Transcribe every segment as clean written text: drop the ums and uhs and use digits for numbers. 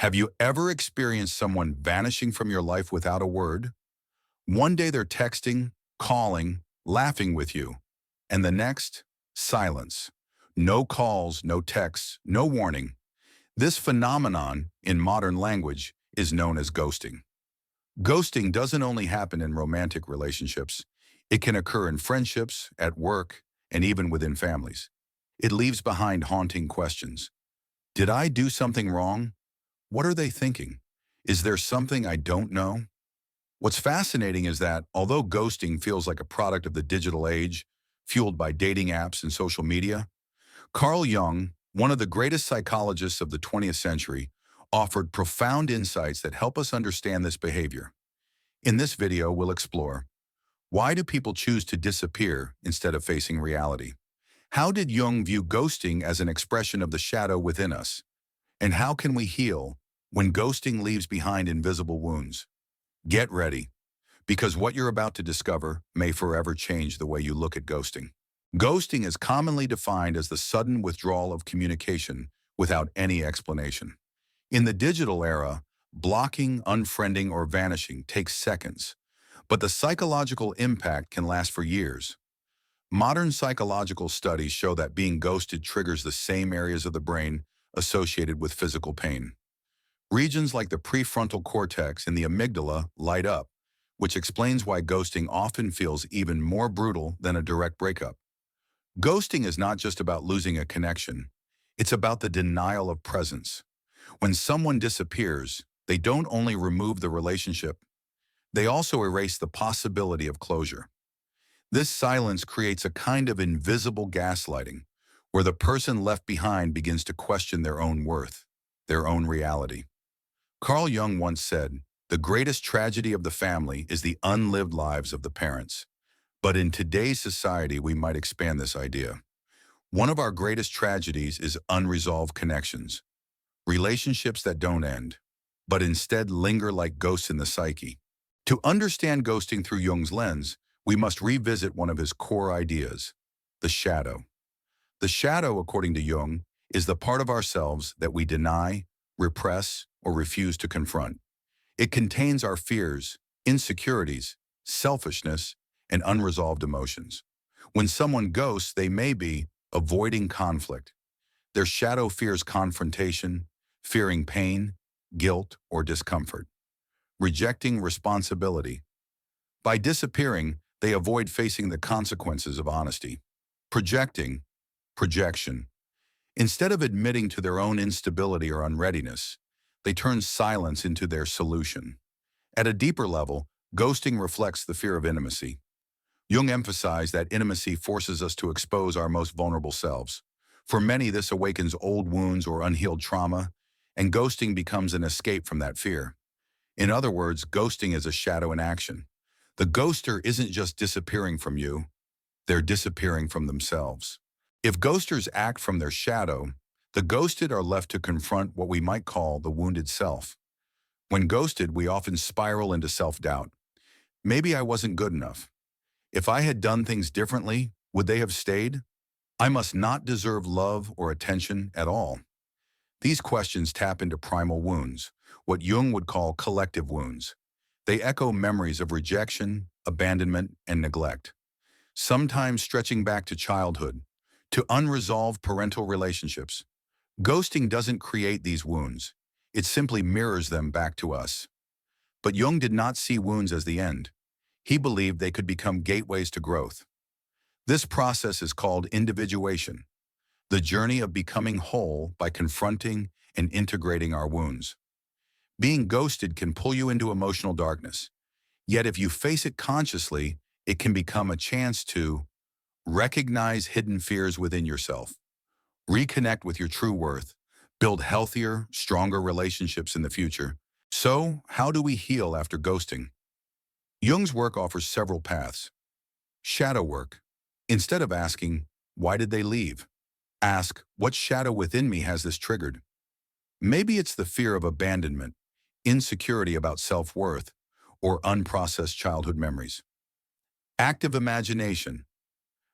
Have you ever experienced someone vanishing from your life without a word? One day they're texting, calling, laughing with you, and the next, silence. No calls, no texts, no warning. This phenomenon, in modern language, is known as ghosting. Ghosting doesn't only happen in romantic relationships. It can occur in friendships, at work, and even within families. It leaves behind haunting questions. Did I do something wrong? What are they thinking? Is there something I don't know? What's fascinating is that, although ghosting feels like a product of the digital age, fueled by dating apps and social media, Carl Jung, one of the greatest psychologists of the 20th century, offered profound insights that help us understand this behavior. In this video, we'll explore: why do people choose to disappear instead of facing reality? How did Jung view ghosting as an expression of the shadow within us? And how can we heal when ghosting leaves behind invisible wounds? Get ready, because what you're about to discover may forever change the way you look at ghosting. Ghosting is commonly defined as the sudden withdrawal of communication without any explanation. In the digital era, blocking, unfriending, or vanishing takes seconds, but the psychological impact can last for years. Modern psychological studies show that being ghosted triggers the same areas of the brain associated with physical pain. Regions like the prefrontal cortex and the amygdala light up, which explains why ghosting often feels even more brutal than a direct breakup. Ghosting is not just about losing a connection. It's about the denial of presence. When someone disappears, they don't only remove the relationship, they also erase the possibility of closure. This silence creates a kind of invisible gaslighting, where the person left behind begins to question their own worth, their own reality. Carl Jung once said, "The greatest tragedy of the family is the unlived lives of the parents." But in today's society, we might expand this idea. One of our greatest tragedies is unresolved connections, relationships that don't end, but instead linger like ghosts in the psyche. To understand ghosting through Jung's lens, we must revisit one of his core ideas: the shadow. The shadow, according to Jung, is the part of ourselves that we deny, repress, or refuse to confront. It contains our fears, insecurities, selfishness, and unresolved emotions. When someone ghosts, they may be avoiding conflict. Their shadow fears confrontation, fearing pain, guilt, or discomfort. Rejecting responsibility. By disappearing, they avoid facing the consequences of honesty. Projecting. Projection. Instead of admitting to their own instability or unreadiness, they turn silence into their solution. At a deeper level, ghosting reflects the fear of intimacy. Jung emphasized that intimacy forces us to expose our most vulnerable selves. For many, this awakens old wounds or unhealed trauma, and ghosting becomes an escape from that fear. In other words, ghosting is a shadow in action. The ghoster isn't just disappearing from you, they're disappearing from themselves. If ghosters act from their shadow, the ghosted are left to confront what we might call the wounded self. When ghosted, we often spiral into self-doubt. Maybe I wasn't good enough. If I had done things differently, would they have stayed? I must not deserve love or attention at all. These questions tap into primal wounds, what Jung would call collective wounds. They echo memories of rejection, abandonment, and neglect, sometimes stretching back to childhood, to unresolved parental relationships. Ghosting doesn't create these wounds. It simply mirrors them back to us. But Jung did not see wounds as the end. He believed they could become gateways to growth. This process is called individuation, the journey of becoming whole by confronting and integrating our wounds. Being ghosted can pull you into emotional darkness. Yet if you face it consciously, it can become a chance to recognize hidden fears within yourself, reconnect with your true worth, build healthier, stronger relationships in the future. So, how do we heal after ghosting? Jung's work offers several paths. Shadow work. Instead of asking, "Why did they leave?" ask, "What shadow within me has this triggered?" Maybe it's the fear of abandonment, insecurity about self-worth, or unprocessed childhood memories. Active imagination.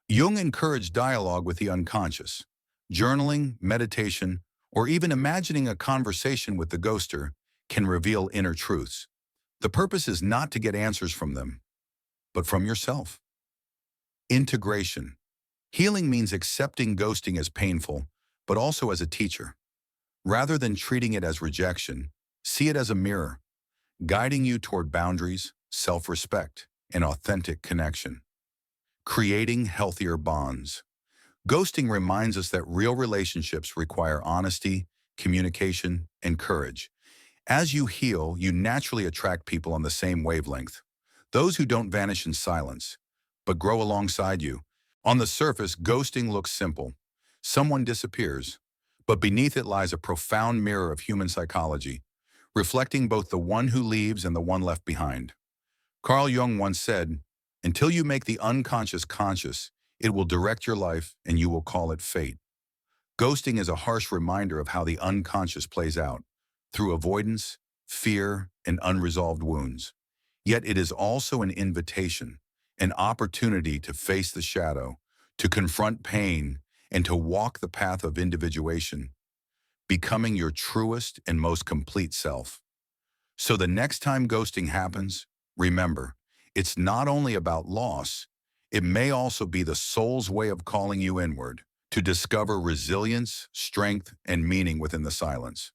Jung encouraged dialogue with the unconscious. Journaling, meditation, or even imagining a conversation with the ghoster can reveal inner truths. The purpose is not to get answers from them, but from yourself. Integration. Healing means accepting ghosting as painful, but also as a teacher. Rather than treating it as rejection, see it as a mirror, guiding you toward boundaries, self-respect, and authentic connection. Creating healthier bonds. Ghosting reminds us that real relationships require honesty, communication, and courage. As you heal, you naturally attract people on the same wavelength. Those who don't vanish in silence, but grow alongside you. On the surface, ghosting looks simple. Someone disappears, but beneath it lies a profound mirror of human psychology, reflecting both the one who leaves and the one left behind. Carl Jung once said, "Until you make the unconscious conscious, it will direct your life and you will call it fate." Ghosting is a harsh reminder of how the unconscious plays out, through avoidance, fear, and unresolved wounds. Yet it is also an invitation, an opportunity to face the shadow, to confront pain, and to walk the path of individuation, becoming your truest and most complete self. So the next time ghosting happens, remember, it's not only about loss, it may also be the soul's way of calling you inward to discover resilience, strength, and meaning within the silence.